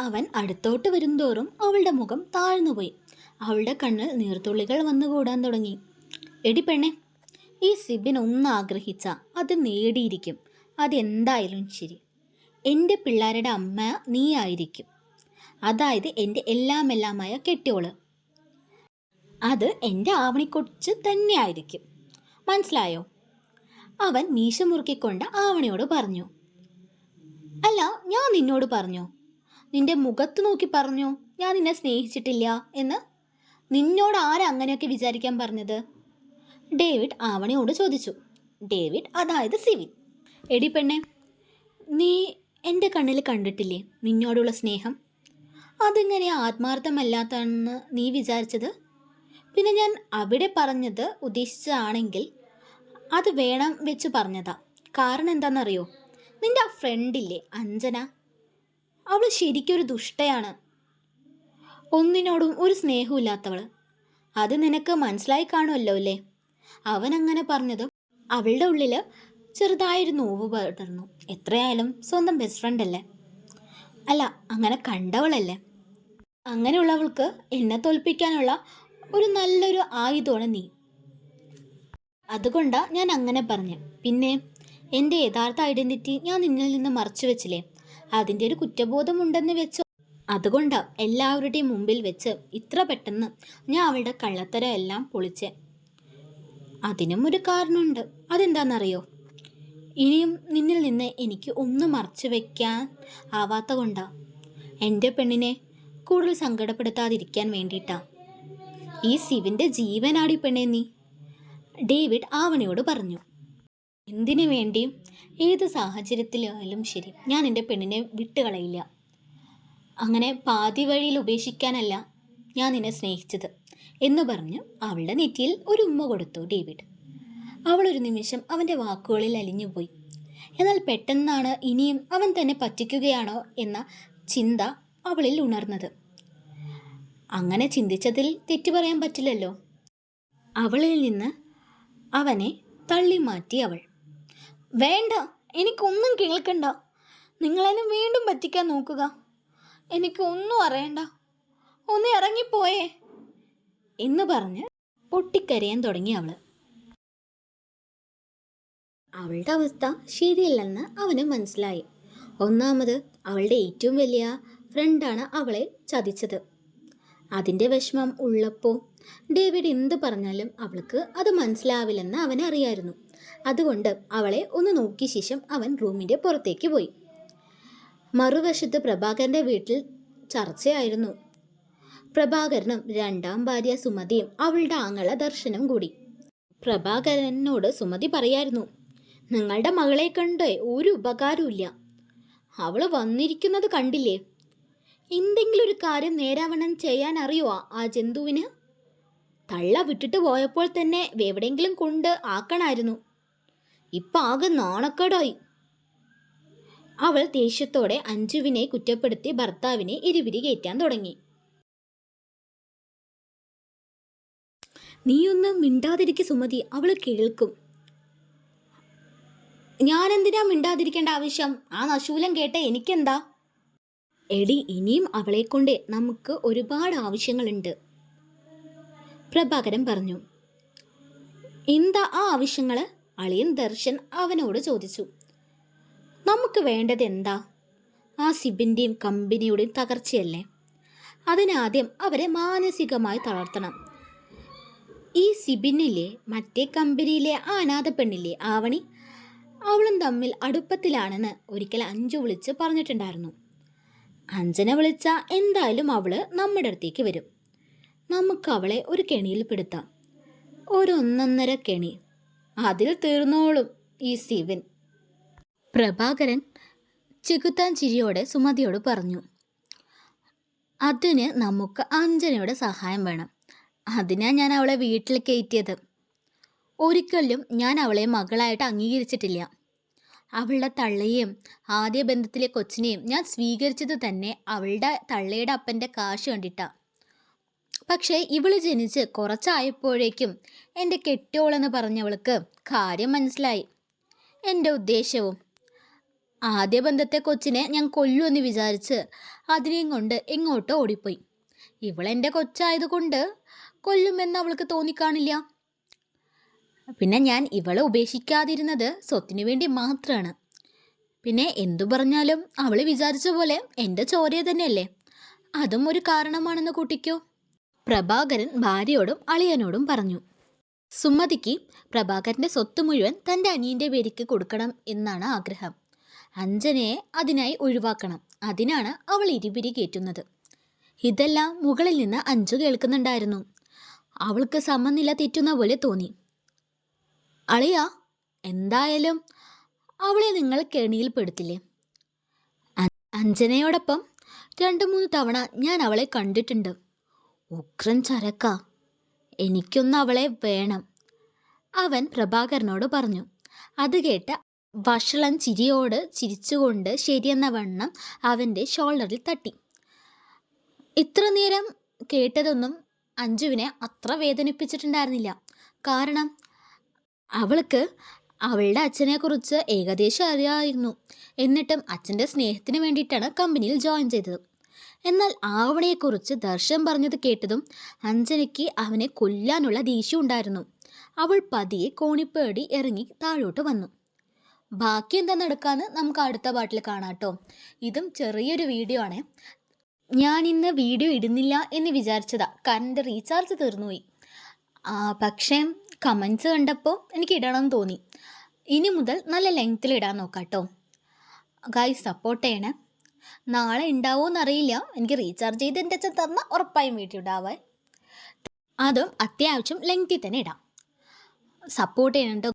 അവൻ അടുത്തോട്ട് വരുംതോറും അവളുടെ മുഖം താഴ്ന്നുപോയി. അവളുടെ കണ്ണിൽ നീർത്തുള്ളികൾ വന്നുകൂടാൻ തുടങ്ങി. എടി പെണ്ണെ, ഈ സിബിൻ ഒന്ന് ആഗ്രഹിച്ച അത് നേടിയിരിക്കും. അതെന്തായാലും ശരി. എൻ്റെ പിള്ളേരുടെ അമ്മ നീ ആയിരിക്കും. അതായത് എൻ്റെ എല്ലാമെല്ലാമായ കെട്ടിയോള്. അത് എൻ്റെ ആവണിക്കൊച്ച് തന്നെ ആയിരിക്കും. മനസ്സിലായോ? അവൻ മീശ മുറുക്കിക്കൊണ്ട് ആവണിയോട് പറഞ്ഞു. അല്ല, ഞാൻ നിന്നോട് പറഞ്ഞോ? നിന്റെ മുഖത്ത് നോക്കി പറഞ്ഞോ ഞാൻ നിന്നെ സ്നേഹിച്ചിട്ടില്ല എന്ന്? നിന്നോട് ആരാ അങ്ങനെയൊക്കെ വിചാരിക്കാൻ പറഞ്ഞത്? ഡേവിഡ് ആവണിയോട് ചോദിച്ചു. ഡേവിഡ്, അതായത് സിവിൻ. എടി പെണ്ണെ, നീ എൻ്റെ കണ്ണിൽ കണ്ടിട്ടില്ലേ നിന്നോടുള്ള സ്നേഹം? അതെങ്ങനെ ആത്മാർത്ഥമല്ലാത്തതെന്ന് നീ വിചാരിച്ചത്? പിന്നെ ഞാൻ അവിടെ പറഞ്ഞത് ഉദ്ദേശിച്ചതാണെങ്കിൽ അത് വേണം വെച്ച് പറഞ്ഞതാ. കാരണം എന്താണെന്നറിയോ? നിൻ്റെ ആ ഫ്രണ്ടില്ലേ അഞ്ജന, അവൾ ശരിക്കൊരു ദുഷ്ടയാണ്. ഒന്നിനോടും ഒരു സ്നേഹമില്ലാത്തവൾ. അത് നിനക്ക് മനസ്സിലായി കാണുമല്ലോ അല്ലേ? അവനങ്ങനെ പറഞ്ഞതും അവളുടെ ഉള്ളിൽ ചെറുതായൊരു നോവ് പടർന്നു. എത്രയായാലും സ്വന്തം ബെസ്റ്റ് ഫ്രണ്ട് അല്ലേ? അല്ല, അങ്ങനെ കണ്ടവളല്ലേ? അങ്ങനെയുള്ളവൾക്ക് എന്നെ തോൽപ്പിക്കാനുള്ള ഒരു നല്ലൊരു ആയുധമാണ് നീ. അതുകൊണ്ടാണ് ഞാൻ അങ്ങനെ പറഞ്ഞത്. പിന്നെ എൻ്റെ യഥാർത്ഥ ഐഡൻറ്റിറ്റി ഞാൻ നിന്നിൽ നിന്ന് മറച്ചു വെച്ചില്ലേ? അതിൻ്റെ ഒരു കുറ്റബോധമുണ്ടെന്ന് വെച്ചോ. അതുകൊണ്ടാണ് എല്ലാവരുടെയും മുമ്പിൽ വെച്ച് ഇത്ര പെട്ടെന്ന് ഞാൻ അവളുടെ കള്ളത്തരം എല്ലാം പൊളിച്ചേ. അതിനും ഒരു കാരണമുണ്ട്. അതെന്താണെന്നറിയോ? ഇനിയും നിന്നിൽ നിന്ന് എനിക്ക് ഒന്നും മറച്ചു വയ്ക്കാൻ ആവാത്ത കൊണ്ടാണ്. എൻ്റെ പെണ്ണിനെ കൂടുതൽ സങ്കടപ്പെടുത്താതിരിക്കാൻ വേണ്ടിയിട്ടാണ്. ഈ സിവിൻ്റെ ജീവനാടി പെണ്ണെ നീ, ഡേവിഡ് ആവണിയോട് പറഞ്ഞു. എന്തിനു വേണ്ടിയും ഏത് സാഹചര്യത്തിലായാലും ശരി ഞാൻ എൻ്റെ പെണ്ണിനെ വിട്ടുകളയില്ല. അങ്ങനെ പാതി വഴിയിൽ ഉപേക്ഷിക്കാനല്ല ഞാൻ നിന്നെ സ്നേഹിച്ചത് എന്ന് പറഞ്ഞ് അവളുടെ നെറ്റിയിൽ ഒരു ഉമ്മ കൊടുത്തു ഡേവിഡ്. അവളൊരു നിമിഷം അവൻ്റെ വാക്കുകളിൽ അലിഞ്ഞുപോയി. എന്നാൽ പെട്ടെന്നാണ് ഇനിയും അവൻ തന്നെ പറ്റിക്കുകയാണോ എന്ന ചിന്ത അവളിൽ ഉണർന്നത്. അങ്ങനെ ചിന്തിച്ചതിൽ തെറ്റു പറയാൻ പറ്റില്ലല്ലോ. അവളിൽ നിന്ന് അവനെ തള്ളി മാറ്റി അവൾ. വേണ്ട, എനിക്കൊന്നും കേൾക്കണ്ട. നിങ്ങളെന്നെ വീണ്ടും പറ്റിക്കാൻ നോക്കുക. എനിക്ക് ഒന്നും അറിയണ്ട. ഒന്ന് ഇറങ്ങിപ്പോയേ എന്ന് പറഞ്ഞ് പൊട്ടിക്കരയാൻ തുടങ്ങി അവൾ. അവളുടെ അവസ്ഥ ശരിയല്ലെന്ന് അവന് മനസ്സിലായി. ഒന്നാമത് അവളുടെ ഏറ്റവും വലിയ ഫ്രണ്ടാണ് അവളെ ചതിച്ചത്. അതിൻ്റെ വിഷമം ഉള്ളപ്പോൾ ഡേവിഡ് എന്ത് പറഞ്ഞാലും അവൾക്ക് അത് മനസ്സിലാവില്ലെന്ന് അവനറിയായിരുന്നു. അതുകൊണ്ട് അവളെ ഒന്ന് നോക്കിയ ശേഷം അവൻ റൂമിൻ്റെ പുറത്തേക്ക് പോയി. മറുവശത്ത് പ്രഭാകരൻ്റെ വീട്ടിൽ ചർച്ചയായിരുന്നു. പ്രഭാകരനും രണ്ടാം ഭാര്യ സുമതിയും അവളുടെ ആങ്ങള ദർശനം കൂടി. പ്രഭാകരനോട് സുമതി പറയായിരുന്നു, നിങ്ങളുടെ മകളെ കണ്ട് ഒരു ഉപകാരമില്ല. അവൾ വന്നിരിക്കുന്നത് കണ്ടില്ലേ? എന്തെങ്കിലും ഒരു കാര്യം നേരാവണ്ണം ചെയ്യാൻ അറിയുമോ ആ ജന്തുവിന്? തള്ള വിട്ടിട്ട് പോയപ്പോൾ തന്നെ എവിടെയെങ്കിലും കൊണ്ട് ആക്കണമായിരുന്നു. ഇപ്പം ആകെ നാണക്കേടായി. അവൾ ദേഷ്യത്തോടെ അഞ്ജുവിനെ കുറ്റപ്പെടുത്തി ഭർത്താവിനെ ഇരുപിരി കയറ്റാൻ തുടങ്ങി. നീയൊന്ന് മിണ്ടാതിരിക്കും സുമതി, അവൾ കേൾക്കും. ഞാനെന്തിനാ മിണ്ടാതിരിക്കേണ്ട ആവശ്യം? ആ നശൂലം കേട്ട എനിക്കെന്താ? എടി, ഇനിയും അവളെ കൊണ്ട് നമുക്ക് ഒരുപാട് ആവശ്യങ്ങളുണ്ട്, പ്രഭാകരൻ പറഞ്ഞു. എന്താ ആ ആവശ്യങ്ങൾ? അളിയൻ ദർശൻ അവനോട് ചോദിച്ചു. നമുക്ക് വേണ്ടത് എന്താ? ആ സിബിൻ്റെയും കമ്പനിയുടെയും തകർച്ചയല്ലേ? അതിനാദ്യം അവരെ മാനസികമായി തളർത്തണം. ഈ സിബിനിലെ മറ്റേ കമ്പനിയിലെ ആ അനാഥ പെണ്ണില്ലേ ആവണി, അവളും തമ്മിൽ അടുപ്പത്തിലാണെന്ന് ഒരിക്കൽ അഞ്ജു വിളിച്ച് പറഞ്ഞിട്ടുണ്ടായിരുന്നു. അഞ്ജന വിളിച്ച എന്തായാലും അവള് നമ്മുടെ അടുത്തേക്ക് വരും. നമുക്ക് അവളെ ഒരു കെണിയിൽ പെടുത്താം. ഒന്നൊന്നര കെണി. അതിൽ തീർന്നോളും ഈ സിവിൻ. പ്രഭാകരൻ ചെകുത്താൻ ചിരിയോടെ സുമതിയോട് പറഞ്ഞു. അതിന് നമുക്ക് അഞ്ജനയുടെ സഹായം വേണം. അതിനാ ഞാൻ അവളെ വീട്ടിൽ കയറ്റിയത്. ഒരിക്കലും ഞാൻ അവളെ മകളായിട്ട് അംഗീകരിച്ചിട്ടില്ല. അവളുടെ തള്ളയെയും ആദ്യ ബന്ധത്തിലെ കൊച്ചിനെയും ഞാൻ സ്വീകരിച്ചത് തന്നെ അവളുടെ തള്ളയുടെ അപ്പൻ്റെ കാശ് കണ്ടിട്ടാ. പക്ഷേ ഇവള് ജനിച്ച് കുറച്ചായപ്പോഴേക്കും എൻ്റെ കെട്ടിയോളെന്ന് പറഞ്ഞവൾക്ക് കാര്യം മനസ്സിലായി. എൻ്റെ ഉദ്ദേശവും ആദ്യ ബന്ധത്തെ കൊച്ചിനെ ഞാൻ കൊല്ലുമെന്ന് വിചാരിച്ച് അതിനെയും കൊണ്ട് എങ്ങോട്ടോ ഓടിപ്പോയി. ഇവളെൻ്റെ കൊച്ചായതുകൊണ്ട് കൊല്ലുമെന്ന് അവൾക്ക് തോന്നിക്കാണില്ല. പിന്നെ ഞാൻ ഇവളെ ഉപേക്ഷിക്കാതിരുന്നത് സ്വത്തിനു വേണ്ടി മാത്രമാണ്. പിന്നെ എന്തു പറഞ്ഞാലും അവൾ വിചാരിച്ച പോലെ എൻ്റെ ചോരയെ തന്നെയല്ലേ, അതും ഒരു കാരണമാണെന്ന് കൂട്ടിക്കോ. പ്രഭാകരൻ ഭാര്യയോടും അളിയനോടും പറഞ്ഞു. സുമതിക്ക് പ്രഭാകരൻ്റെ സ്വത്ത് മുഴുവൻ തൻ്റെ അനിയൻ്റെ പേരിക്ക് കൊടുക്കണം എന്നാണ് ആഗ്രഹം. അഞ്ജനയെ അതിനായി ഒഴിവാക്കണം. അതിനാണ് അവൾ ഇരുപിരി കയറ്റുന്നത്. ഇതെല്ലാം മുകളിൽ നിന്ന് അഞ്ജു കേൾക്കുന്നുണ്ടായിരുന്നു. അവൾക്ക് സമനില തെറ്റുന്ന പോലെ തോന്നി. അളിയ, എന്തായാലും അവളെ നിങ്ങൾ കെണിയിൽപ്പെടുത്തില്ലേ? അഞ്ജനയോടൊപ്പം 2-3 തവണ ഞാൻ അവളെ കണ്ടിട്ടുണ്ട്. ഉഗ്രൻ ചരക്ക, എനിക്കൊന്ന് അവളെ വേണം, അവൻ പ്രഭാകരനോട് പറഞ്ഞു. അത് കേട്ട വഷളൻ ചിരിയോട് ചിരിച്ചുകൊണ്ട് ശരിയെന്ന വണ്ണം അവൻ്റെ ഷോൾഡറിൽ തട്ടി. ഇത്ര നേരം കേട്ടതൊന്നും അഞ്ജുവിനെ അത്ര വേദനിപ്പിച്ചിട്ടുണ്ടായിരുന്നില്ല. കാരണം അവൾക്ക് അവളുടെ അച്ഛനെക്കുറിച്ച് ഏകദേശം അറിയാമായിരുന്നു. എന്നിട്ടും അച്ഛൻ്റെ സ്നേഹത്തിന് വേണ്ടിയിട്ടാണ് കമ്പനിയിൽ ജോയിൻ ചെയ്തത്. എന്നാൽ ആവണിയെക്കുറിച്ച് ദർശൻ പറഞ്ഞത് കേട്ടതും അഞ്ജനയ്ക്ക് അവനെ കൊല്ലാനുള്ള ദേഷ്യം ഉണ്ടായിരുന്നു. അവൾ പതിയെ കോണിപ്പേടി ഇറങ്ങി താഴോട്ട് വന്നു. ബാക്കി എന്താ നടക്കാന്ന് നമുക്ക് അടുത്ത പാട്ടിൽ കാണാം കേട്ടോ. ഇതും ചെറിയൊരു വീഡിയോ ആണ്. ഞാൻ ഇന്ന് വീഡിയോ ഇടുന്നില്ല എന്ന് വിചാരിച്ചതാ, കാരണം എൻ്റെ റീചാർജ് തീർന്നുപോയി. പക്ഷേ കമൻസ് കണ്ടപ്പോൾ എനിക്ക് ഇടണമെന്ന് തോന്നി. ഇനി മുതൽ നല്ല ലെങ്ത്തിൽ ഇടാൻ നോക്കാം കേട്ടോ. ഗായ്സ് സപ്പോർട്ട് ചെയ്യണേ. നാളെ ഉണ്ടാവുമോയെന്നറിയില്ല. എനിക്ക് റീചാർജ് ചെയ്ത് എൻ്റെ അച്ഛൻ തന്നാൽ ഉറപ്പായും വീഡിയോ ഇടാവേ. അതും അത്യാവശ്യം ലെങ്ത്തിൽ തന്നെ ഇടാം. സപ്പോർട്ട് ചെയ്യണം കേട്ടോ.